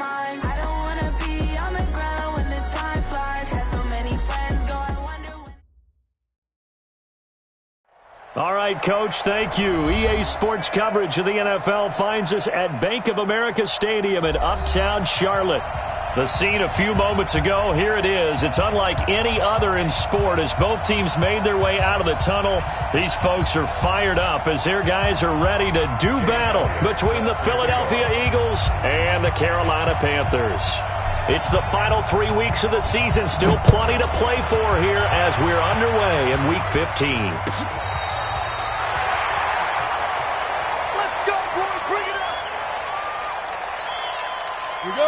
mind. I don't wanna be on the ground when the time flies. Had so many friends go, I wonder when. All right, Coach, thank you. EA Sports coverage of the NFL finds us at Bank of America Stadium in Uptown Charlotte. The scene a few moments ago, here it is. It's unlike any other in sport as both teams made their way out of the tunnel. These folks are fired up as their guys are ready to do battle between the Philadelphia Eagles and the Carolina Panthers. It's the final 3 weeks of the season, still plenty to play for here as we're underway in Week 15.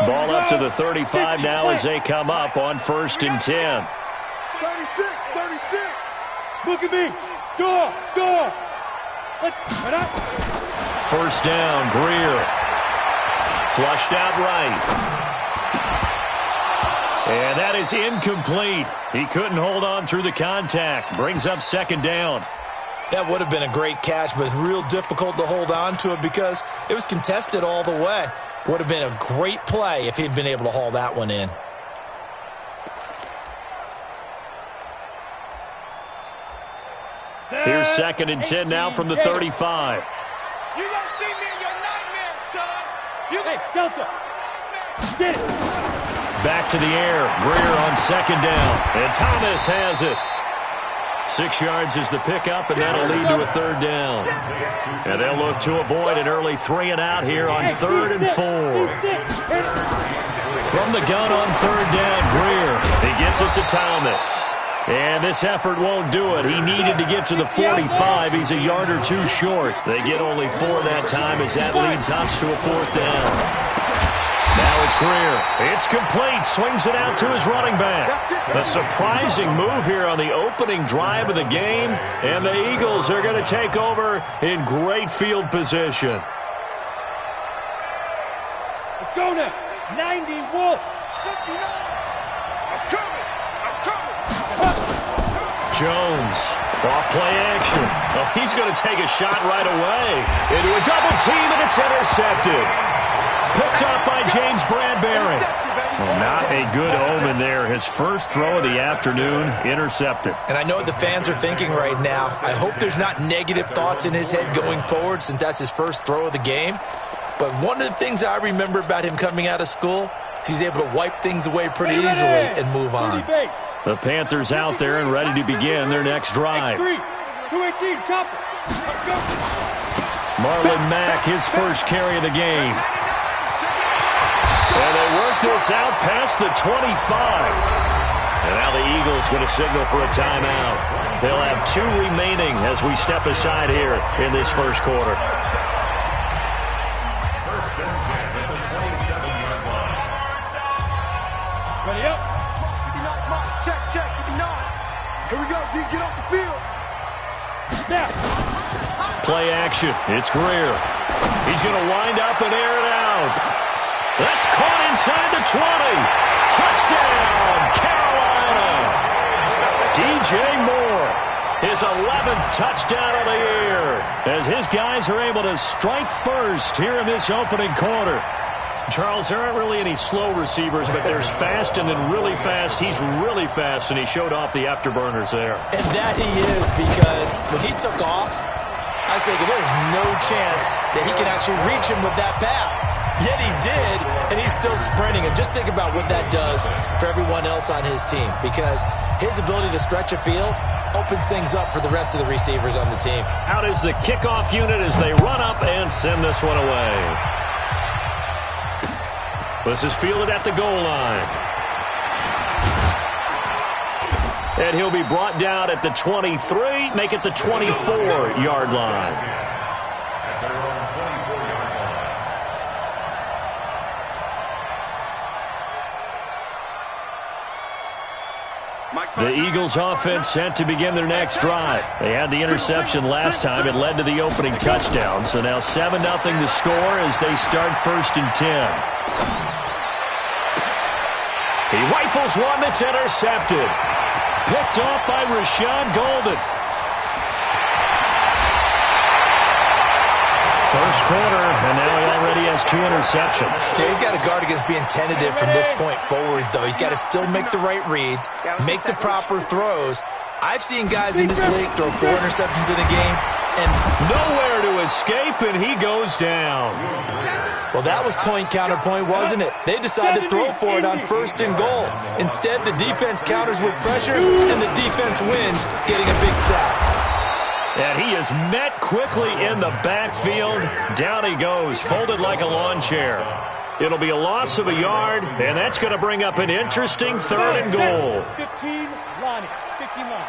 Ball up to the 35 now as they come up on 1st and 10. 36. Look at me. Go. Let's run up. First down, Greer. Flushed out right. And that is incomplete. He couldn't hold on through the contact. Brings up 2nd down. That would have been a great catch, but real difficult to hold on to it because it was contested all the way. Would have been a great play if he'd been able to haul that one in. Here's 2nd and 10 now from the 35. You gonna see me in your nightmare, son. Hey, Delta. Get it. Back to the air. Greer on 2nd down. And Thomas has it. 6 yards is the pickup, and that'll lead to a 3rd down. And they'll look to avoid an early 3-and-out here on 3rd and 4. From the gun on 3rd down, Greer. He gets it to Thomas. And this effort won't do it. He needed to get to the 45. He's a yard or two short. They get only 4 that time as that leads us to a 4th down. Now it's Greer. It's complete. Swings it out to his running back. A surprising move here on the opening drive of the game. And the Eagles are going to take over in great field position. Let's go now. 90 Wolf. 59. I'm coming. Jones. Off play action. Oh, he's going to take a shot right away. Into a double team, and it's intercepted. Picked up by James Bradbury. Well, not a good omen there. His first throw of the afternoon, intercepted. And I know what the fans are thinking right now. I hope there's not negative thoughts in his head going forward since that's his first throw of the game. But one of the things I remember about him coming out of school is he's able to wipe things away pretty easily and move on. The Panthers out there and ready to begin their next drive. 218, chopper. Marlon Mack, his first carry of the game. And they work this out past the 25. And now the Eagles going to signal for a timeout. They'll have 2 remaining as we step aside here in this first quarter. First and 10 at the 27-yard line. Ready up. 59, come on. Check. 59. Here we go, D. Get off the field. Now. Play action. It's Greer. He's going to wind up and air it out. That's caught inside the 20. Touchdown, Carolina. DJ Moore, his 11th touchdown of the year, as his guys are able to strike first here in this opening quarter. Charles, there aren't really any slow receivers, but there's fast and then really fast. He's really fast, and he showed off the afterburners there. And that he is, because when he took off, I was thinking there's no chance that he can actually reach him with that pass. Yet he did, and he's still sprinting. And just think about what that does for everyone else on his team, because his ability to stretch a field opens things up for the rest of the receivers on the team. Out is the kickoff unit as they run up and send this one away. This is fielded at the goal line. And he'll be brought down at the 23, make it the 24-yard line. At their own 24-yard line. The Eagles offense set to begin their next drive. They had the interception last time. It led to the opening touchdown. So now 7-0 to score as they start 1st and 10. He rifles one that's intercepted. Picked off by Rashad Golden. First quarter, and now he already has 2 interceptions. Yeah, he's got to guard against being tentative from this point forward, though. He's got to still make the right reads, make the proper throws. I've seen guys in this league throw 4 interceptions in a game, and nowhere to escape, and he goes down. Well, that was point counterpoint, wasn't it? They decided to throw for it on 1st and goal. Instead, the defense counters with pressure, and the defense wins, getting a big sack. And he is met quickly in the backfield. Down he goes, folded like a lawn chair. It'll be a loss of a yard, and that's going to bring up an interesting 3rd and goal. 15, Lonnie. 15 line.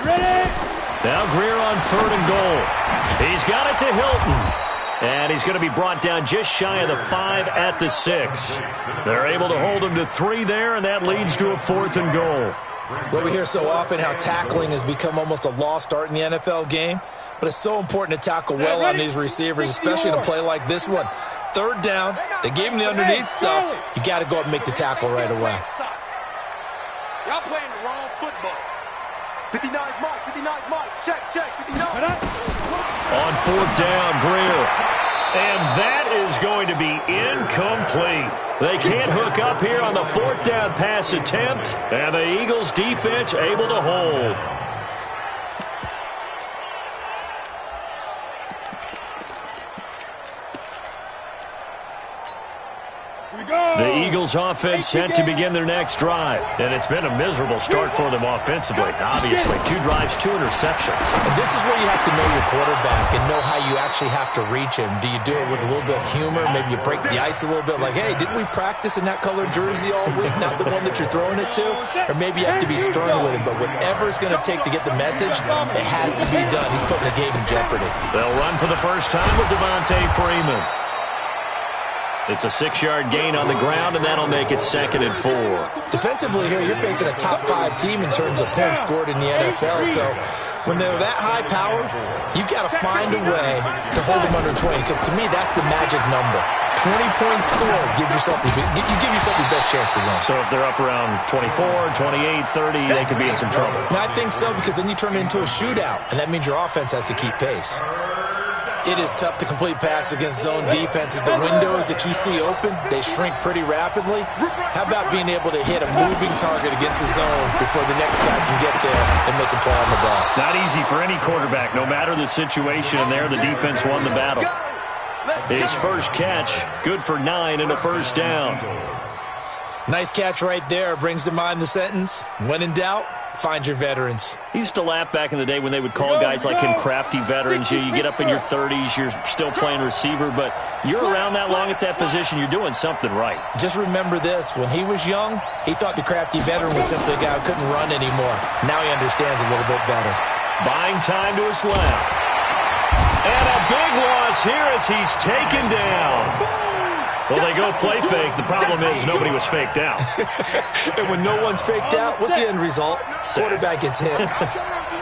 Ready. Now Greer on 3rd and goal. He's got it to Hilton. And he's going to be brought down just shy of the 5 at the 6. They're able to hold him to 3 there, and that leads to a 4th and goal. Well, we hear so often how tackling has become almost a lost art in the NFL game, but it's so important to tackle well on these receivers, especially in a play like this one. 3rd down, they gave him the underneath stuff. You got to go up and make the tackle right away. Y'all playing the wrong football. 59 Mike, 59 Mike, check, 59. On 4th down, Greer. And that is going to be incomplete. They can't hook up here on the 4th down pass attempt, and the Eagles defense able to hold. The Eagles offense set to begin their next drive, and it's been a miserable start for them offensively. Obviously, 2 drives, 2 interceptions. And this is where you have to know your quarterback and know how you actually have to reach him. Do you do it with a little bit of humor? Maybe you break the ice a little bit, like, hey, didn't we practice in that colored jersey all week, not the one that you're throwing it to? Or maybe you have to be stern with him, but whatever it's going to take to get the message, it has to be done. He's putting the game in jeopardy. They'll run for the first time with Devontae Freeman. It's a 6-yard gain on the ground, and that'll make it 2nd and 4. Defensively here, you're facing a top 5 team in terms of points scored in the NFL. So when they're that high powered, you've got to find a way to hold them under 20, because to me, that's the magic number. 20 points scored, you give yourself your best chance to win. So if they're up around 24, 28, 30, they could be in some trouble. And I think so, because then you turn it into a shootout, and that means your offense has to keep pace. It is tough to complete passes against zone defenses. The windows that you see open, they shrink pretty rapidly. How about being able to hit a moving target against a zone before the next guy can get there and make a play on the ball? Not easy for any quarterback, no matter the situation. And there, the defense won the battle. His first catch, good for 9 and a 1st down. Nice catch right there. Brings to mind the sentence, when in doubt, find your veterans. He used to laugh back in the day when they would call guys like him crafty veterans. You get up in your 30s, you're still playing receiver, but you're around that long at that position, you're doing something right. Just remember this. When he was young, he thought the crafty veteran was simply a guy who couldn't run anymore. Now he understands a little bit better. Buying time to his left. And a big loss here as he's taken down. Well, they go play fake. The problem is nobody was faked out. And when no one's faked out, what's the end result? Quarterback gets hit.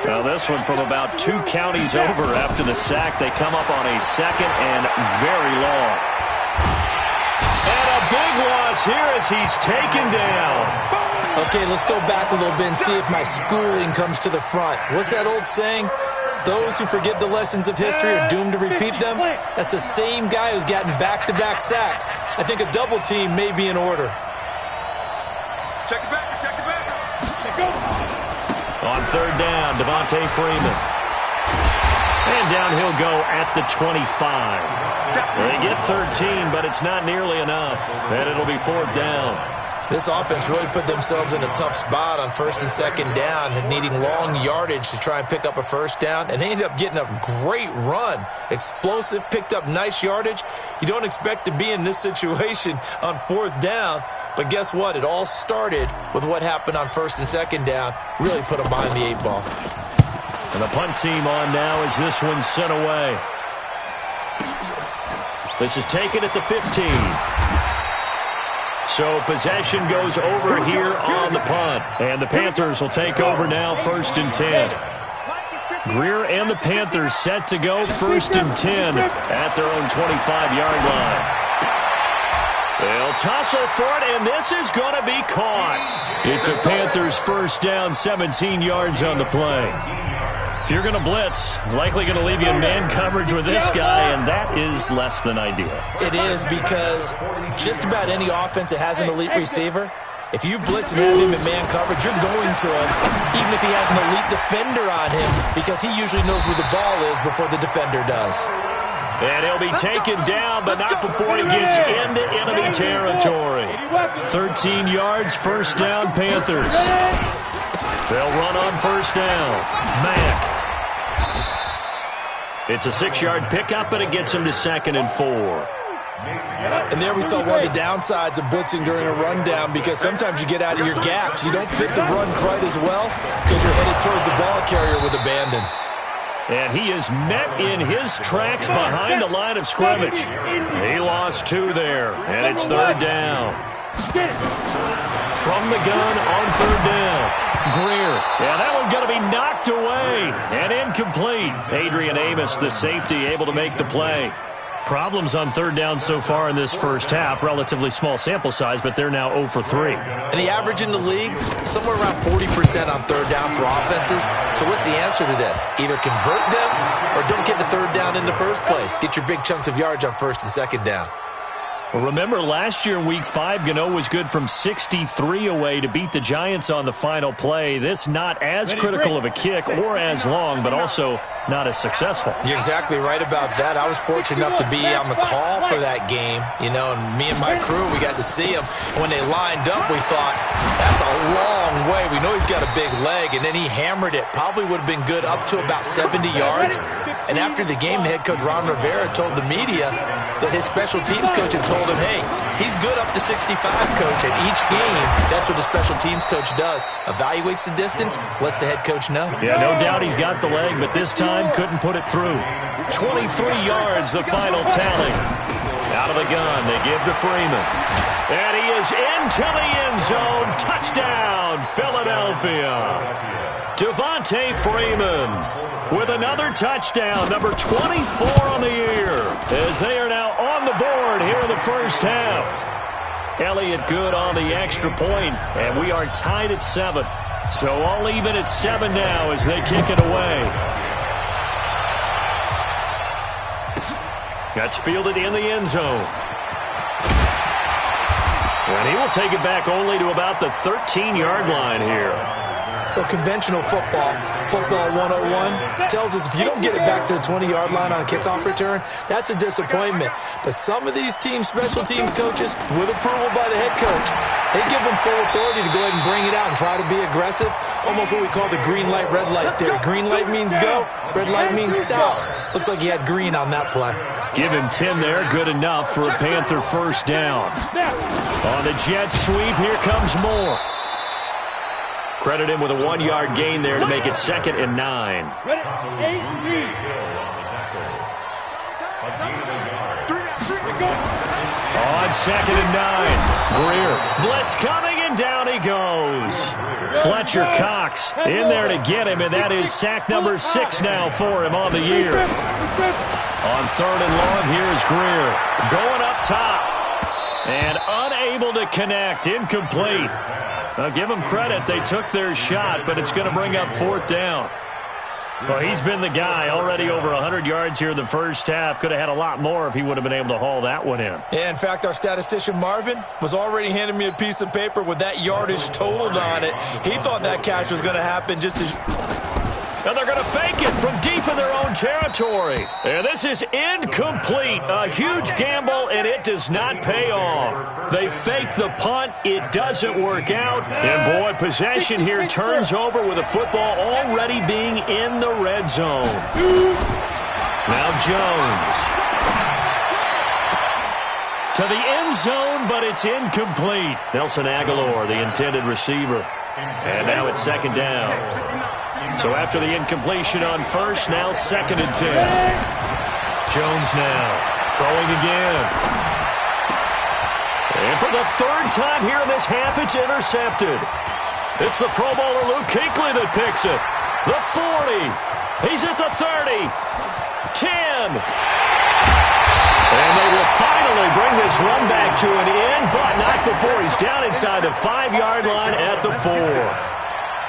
Well, this one from about 2 counties over after the sack. They come up on a 2nd and very long. And a big loss here as he's taken down. Okay, let's go back a little bit and see if my schooling comes to the front. What's that old saying? Those who forget the lessons of history are doomed to repeat them. That's the same guy who's gotten back-to-back sacks. I think a double team may be in order. Check it back. On 3rd down, Devontae Freeman. And down he'll go at the 25. They get 13, but it's not nearly enough. And it'll be 4th down. This offense really put themselves in a tough spot on 1st and 2nd down and needing long yardage to try and pick up a 1st down. And they ended up getting a great run. Explosive, picked up nice yardage. You don't expect to be in this situation on 4th down. But guess what? It all started with what happened on 1st and 2nd down. Really put them behind the 8 ball. And the punt team on now as this one's sent away. This is taken at the 15. So possession goes over here on the punt. And the Panthers will take over now, 1st and 10. Greer and the Panthers set to go 1st and 10 at their own 25-yard line. They'll tussle for it, and this is going to be caught. It's a Panthers 1st down, 17 yards on the play. If you're going to blitz, likely going to leave you in man coverage with this guy, and that is less than ideal. It is, because just about any offense that has an elite receiver, if you blitz and have him in man coverage, you're going to him, even if he has an elite defender on him, because he usually knows where the ball is before the defender does. And he'll be taken down, but not before he gets into enemy territory. 13 yards, first down, Panthers. They'll run on first down. Mack. It's a 6-yard pickup, but it gets him to 2nd and 4. And there we saw one of the downsides of blitzing during a rundown, because sometimes you get out of your gaps. You don't fit the run quite as well because you're headed towards the ball carrier with abandon. And he is met in his tracks behind the line of scrimmage. He lost 2 there, and it's 3rd down. From the gun on 3rd down. Greer. Yeah, that one's going to be knocked away and incomplete. Adrian Amos, the safety, able to make the play. Problems on 3rd down so far in this first half. Relatively small sample size, but they're now 0 for 3. And the average in the league, somewhere around 40% on 3rd down for offenses. So what's the answer to this? Either convert them or don't get the 3rd down in the first place. Get your big chunks of yards on 1st and 2nd down. Well, remember, last year in Week 5, Gano was good from 63 away to beat the Giants on the final play. This not as critical of a kick or as long, but also not as successful. You're exactly right about that. I was fortunate enough to be on the call for that game, and me and my crew, we got to see him. When they lined up, we thought, that's a long way. We know he's got a big leg, and then he hammered it. Probably would have been good up to about 70 yards. And after the game, the head coach, Ron Rivera, told the media that his special teams coach had told him, hey, he's good up to 65, coach. At each game, that's what the special teams coach does. Evaluates the distance, lets the head coach know. Yeah, no doubt he's got the leg, but this time couldn't put it through. 23 yards, the final tally. Out of the gun, they give to Freeman. And he is into the end zone. Touchdown, Philadelphia. Devontae Freeman with another touchdown, number 24 on the year, as they are now on the board here in the first half. Elliott good on the extra point, and we are tied at 7. So all even at 7 now as they kick it away. That's fielded in the end zone. And he will take it back only to about the 13-yard line here. Well, conventional football 101, tells us if you don't get it back to the 20-yard line on a kickoff return, that's a disappointment. But some of these special teams coaches, with approval by the head coach, they give them full authority to go ahead and bring it out and try to be aggressive. Almost what we call the green light, red light theory. Green light means go, red light means stop. Looks like he had green on that play. Give him 10 there, good enough for a Panther first down. On the jet sweep, here comes Moore. Credit him with a 1-yard gain there to make it 2nd and 9. On 2nd and 9, Greer. Blitz coming, and down he goes. Fletcher Cox in there to get him, and that is sack number 6 now for him on the year. On 3rd and long, here's Greer. Going up top. And unable to connect. Incomplete. I'll give them credit. They took their shot, but it's going to bring up 4th down. Well, he's been the guy. Already over 100 yards here in the first half. Could have had a lot more if he would have been able to haul that one in. Yeah, in fact, our statistician Marvin was already handing me a piece of paper with that yardage totaled on it. He thought that catch was going to happen just as... And they're going to fake it from deep in their own territory. And this is incomplete. A huge gamble, and it does not pay off. They fake the punt. It doesn't work out. And, boy, possession here turns over with the football already being in the red zone. Now Jones. To the end zone, but it's incomplete. Nelson Aguilar, the intended receiver. And now it's 2nd down. So after the incompletion on 1st, now 2nd and 10. Jones now throwing again. And for the 3rd time here in this half, it's intercepted. It's the Pro Bowler Luke Kuechly that picks it. The 40. He's at the 30. 10. And they will finally bring this run back to an end, but not before he's down inside the 5-yard line at the 4.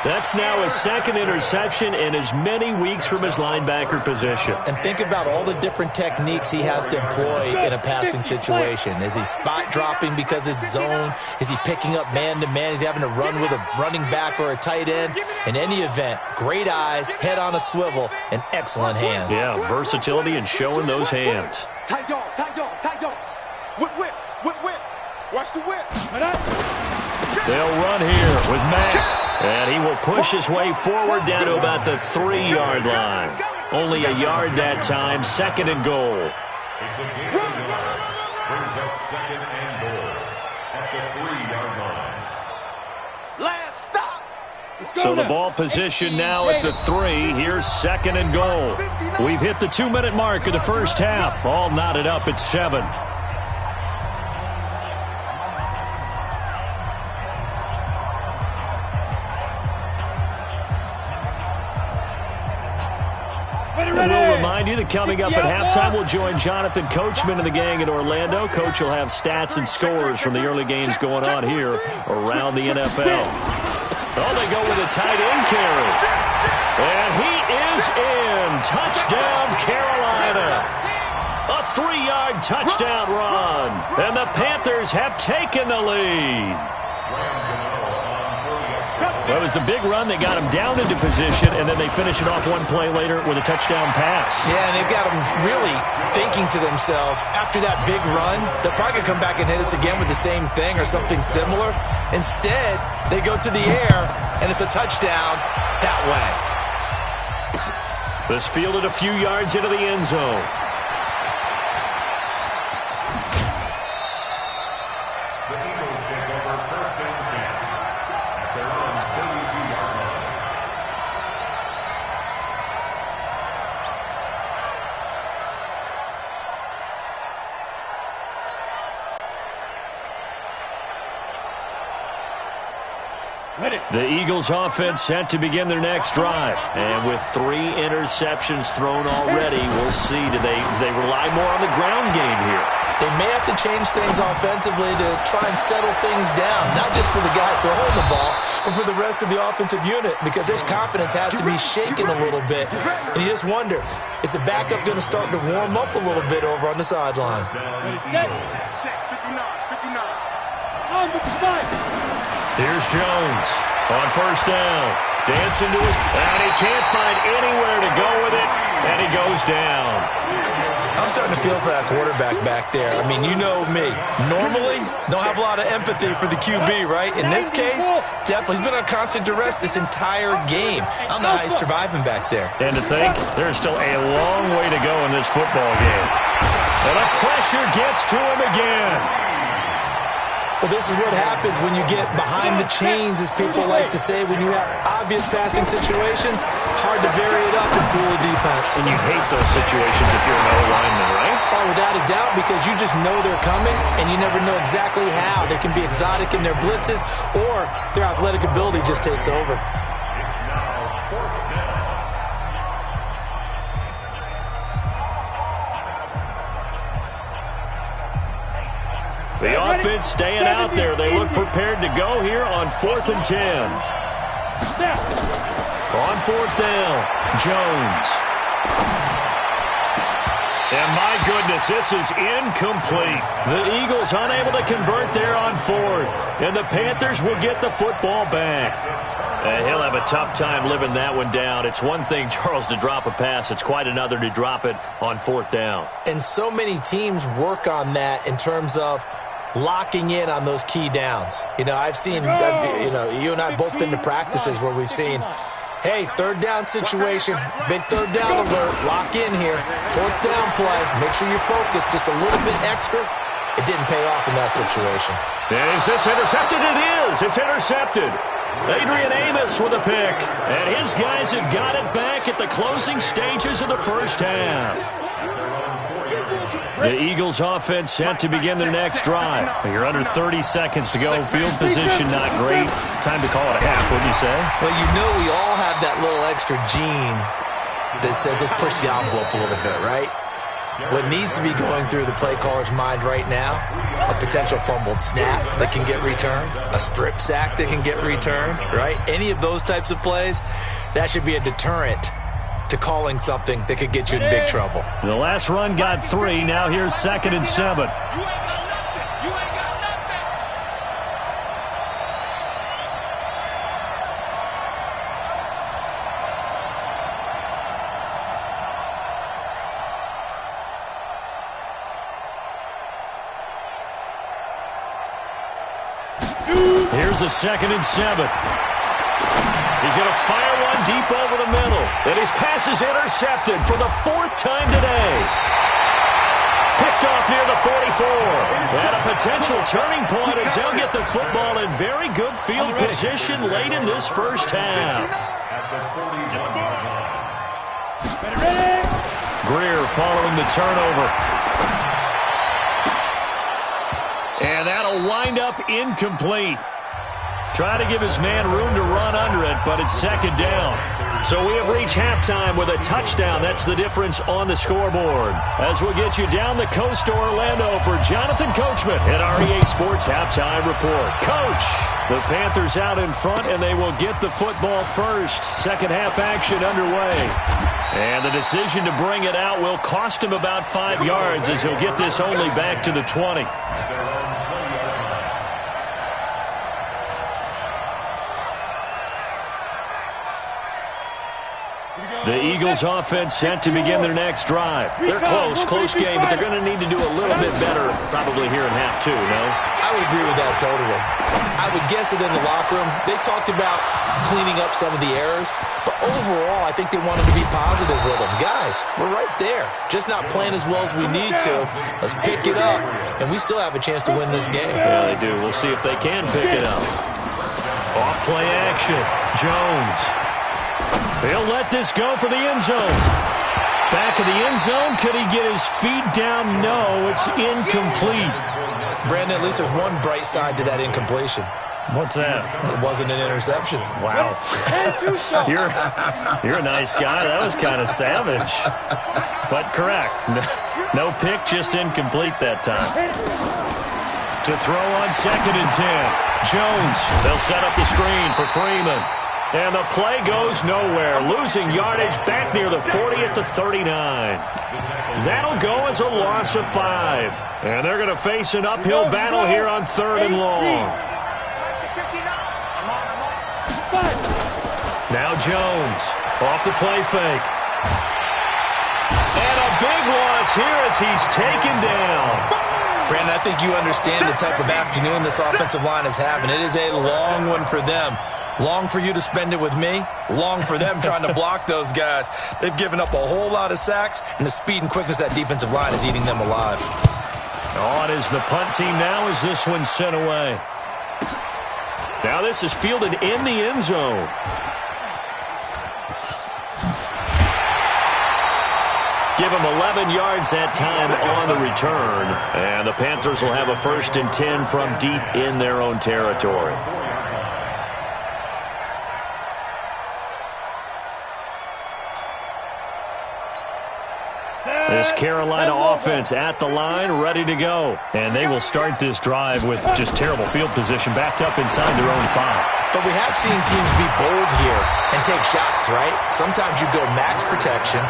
That's now his second interception in as many weeks from his linebacker position. And think about all the different techniques he has to employ in a passing situation. Is he spot dropping because it's zone? Is he picking up man-to-man? Is he having to run with a running back or a tight end? In any event, great eyes, head on a swivel, and excellent hands. Yeah, versatility and showing those hands. Tight dog, tight dog, tight dog. Whip, whip, whip, whip. Watch the whip. They'll run here with Matt. And he will push his way forward down to about the 3-yard line. Only a yard that time, second and goal. It's a game brings up second and goal at the 3-yard line. Last stop. So the ball position now at the 3. Here's second and goal. We've hit the 2-minute mark of the first half. All knotted up at 7. And we'll remind you that coming up at halftime, we'll join Jonathan Coachman and the gang in Orlando. Coach will have stats and scores from the early games going on here around the NFL. Oh, they go with a tight end carry. And he is in. Touchdown, Carolina. A 3-yard touchdown run. And the Panthers have taken the lead. Well, it was a big run. They got him down into position, and then they finish it off one play later with a touchdown pass. Yeah, and they've got them really thinking to themselves, after that big run, they're probably going to come back and hit us again with the same thing or something similar. Instead, they go to the air, and it's a touchdown that way. This fielded a few yards into the end zone. The Eagles offense set to begin their next drive. And with 3 interceptions thrown already, we'll see. Do they rely more on the ground game here? They may have to change things offensively to try and settle things down, not just for the guy throwing the ball, but for the rest of the offensive unit, because their confidence has to be shaken a little bit. And you just wonder, is the backup going to start to warm up a little bit over on the sideline? Check, 59, 59. On the spot. Here's Jones on first down. Dancing to his... And he can't find anywhere to go with it, and he goes down. I'm starting to feel for that quarterback back there. I mean, you know me. Normally, don't have a lot of empathy for the QB, right? In this case, definitely. He's been on constant duress this entire game. I don't know how he's surviving back there. And to think, there's still a long way to go in this football game. And the pressure gets to him again. Well, this is what happens when you get behind the chains, as people like to say, when you have obvious passing situations. Hard to vary it up and fool the defense. And you hate those situations if you're an O-lineman, right? Oh, without a doubt, because you just know they're coming, and you never know exactly how. They can be exotic in their blitzes, or their athletic ability just takes over. The offense staying out there. They look prepared to go here on 4th and 10. On 4th down, Jones. And my goodness, this is incomplete. The Eagles unable to convert there on 4th. And the Panthers will get the football back. And he'll have a tough time living that one down. It's one thing, Charles, to drop a pass. It's quite another to drop it on 4th down. And so many teams work on that in terms of locking in on those key downs. You know, I've seen, you and I both been to practices where we've seen, hey, 3rd down situation, big 3rd down alert, lock in here, 4th down play, make sure you're focused just a little bit extra. It didn't pay off in that situation. Is this intercepted? It is. It's intercepted. Adrian Amos with a pick. And his guys have got it back at the closing stages of the first half. The Eagles offense set to begin their next drive. You're under 30 seconds to go. Field position not great. Time to call it a half, wouldn't you say? Well, you know we all have that little extra gene that says let's push the envelope a little bit, right? What needs to be going through the play caller's mind right now, a potential fumbled snap that can get returned, a strip sack that can get returned, right? Any of those types of plays, that should be a deterrent to calling something that could get you in big trouble. The last run got 3. Now here's 2nd and 7. Here's a 2nd and 7. He's going to fire one deep over the middle. And his pass is intercepted for the 4th time today. Picked off near the 44. And a potential turning point as they'll get the football in very good field position late in this first half. Greer following the turnover. And that'll wind up incomplete. Try to give his man room to run under it, but it's 2nd down. So we have reached halftime with a touchdown. That's the difference on the scoreboard. As we'll get you down the coast to Orlando for Jonathan Coachman at our EA Sports Halftime Report. Coach, the Panthers out in front, and they will get the football first. Second half action underway. And the decision to bring it out will cost him about 5 yards as he'll get this only back to the 20. The Eagles offense set to begin their next drive. They're close game, but they're going to need to do a little bit better probably here in half 2, no? I would agree with that totally. I would guess that in the locker room, they talked about cleaning up some of the errors, but overall, I think they wanted to be positive with them. Guys, we're right there. Just not playing as well as we need to. Let's pick it up, and we still have a chance to win this game. Yeah, they do. We'll see if they can pick it up. Off play action. Jones. He'll let this go for the end zone. Back of the end zone. Could he get his feet down? No, it's incomplete. Brandon, at least there's one bright side to that incompletion. What's that? It wasn't an interception. Wow. You're a nice guy. That was kind of savage. But correct. No pick, just incomplete that time. To throw on 2nd and 10. Jones. They'll set up the screen for Freeman. And the play goes nowhere. Losing yardage back near the 40 at the 39. That'll go as a loss of 5. And they're going to face an uphill battle here on 3rd and long. Now Jones off the play fake. And a big loss here as he's taken down. Brandon, I think you understand the type of afternoon this offensive line is having. It is a long one for them. Long for you to spend it with me. Long for them trying to block those guys. They've given up a whole lot of sacks, and the speed and quickness of that defensive line is eating them alive. On is the punt team now as this one's sent away. Now this is fielded in the end zone. Give them 11 yards that time on the return. And the Panthers will have a 1st and 10 from deep in their own territory. This Carolina offense at the line, ready to go. And they will start this drive with just terrible field position, backed up inside their own 5. But we have seen teams be bold here and take shots, right? Sometimes you go max protection,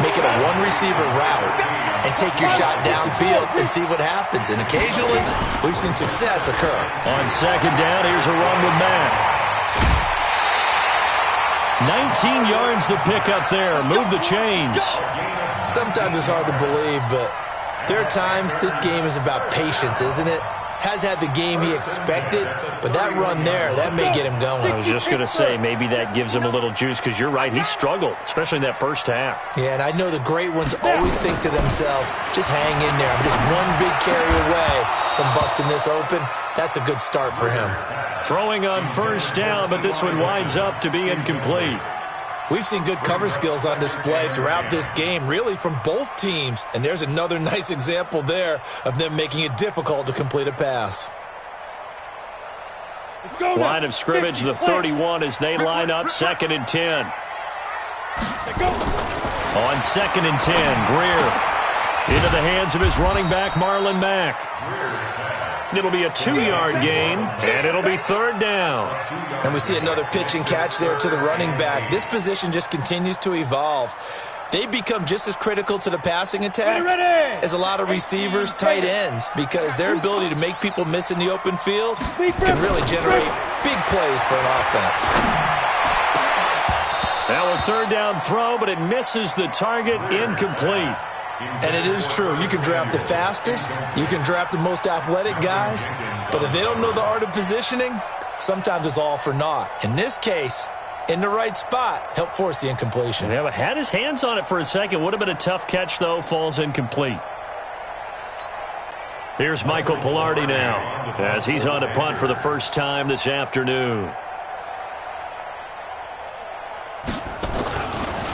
make it a one-receiver route, and take your shot downfield and see what happens. And occasionally, we've seen success occur. On 2nd down, here's a run with Matt. 19 yards the pickup there. Move the chains. Sometimes it's hard to believe, but there are times this game is about patience, isn't it? Has had the game he expected, but that run there, that may get him going. I was just going to say, maybe that gives him a little juice, because you're right, he struggled, especially in that first half. Yeah, and I know the great ones always think to themselves, just hang in there. I'm just one big carry away from busting this open. That's a good start for him. Throwing on 1st down, but this one winds up to be incomplete. We've seen good cover skills on display throughout this game, really from both teams. And there's another nice example there of them making it difficult to complete a pass. Line of scrimmage, the 31 as they line up 2nd and 10. On 2nd and 10, Greer. Into the hands of his running back, Marlon Mack. It'll be a 2-yard gain, and it'll be 3rd down. And we see another pitch and catch there to the running back. This position just continues to evolve. They become just as critical to the passing attack as a lot of receivers, tight ends, because their ability to make people miss in the open field can really generate big plays for an offense. Now a 3rd down throw, but it misses the target, incomplete. And it is true. You can draft the fastest, you can draft the most athletic guys, but if they don't know the art of positioning, sometimes it's all for naught. In this case, in the right spot, help force the incompletion. Yeah, had his hands on it for a second. Would have been a tough catch, though. Falls incomplete. Here's Michael Pilardi now, as he's on to punt for the first time this afternoon.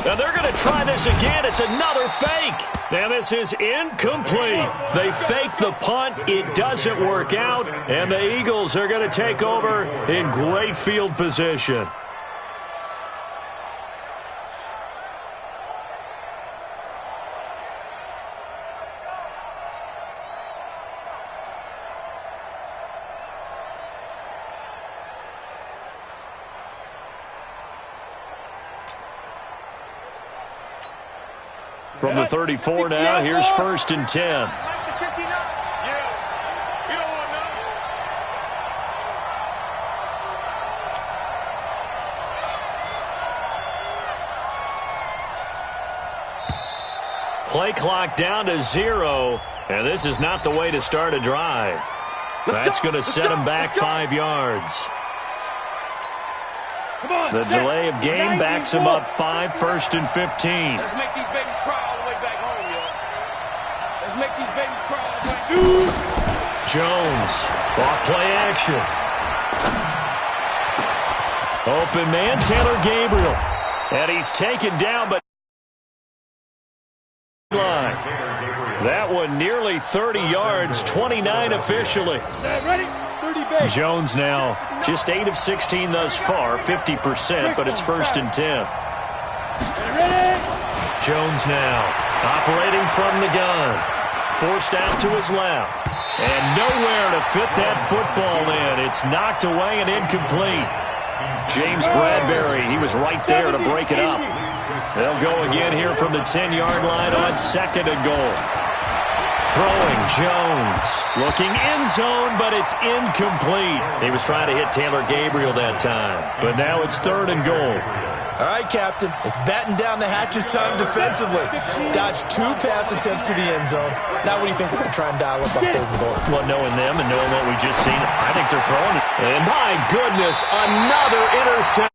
Now they're going to try this again. It's another fake. Now this is incomplete. They fake the punt. It doesn't work out. And the Eagles are going to take over in great field position. From the 34 now, here's 1st and 10. Play clock down to 0, and this is not the way to start a drive. That's going to set them back 5 yards. The delay of game backs him up 5, 1st and 15. Let's make these babies cry all the way back home, yo. Let's make these babies cry all the way. Jones, off play action. Open man, Taylor Gabriel. And he's taken down, but line. That one nearly 30 yards, 29 officially. Ready? 30 base. Jones now just 8 of 16 thus far, 50%, but it's 1st and 10. Ready? Jones now operating from the gun. Forced out to his left. And nowhere to fit that football in. It's knocked away and incomplete. James Bradbury, he was right there to break it up. They'll go again here from the 10-yard line on 2nd and goal. Throwing, Jones. Looking end zone, but it's incomplete. He was trying to hit Taylor Gabriel that time. But now it's 3rd and goal. All right, Captain. It's batten down the hatches time defensively. Dodged 2 pass attempts to the end zone. Now what do you think they're going to try and dial up on 3rd and goal? Well, knowing them and knowing what we just seen, I think they're throwing it. And my goodness, another interception.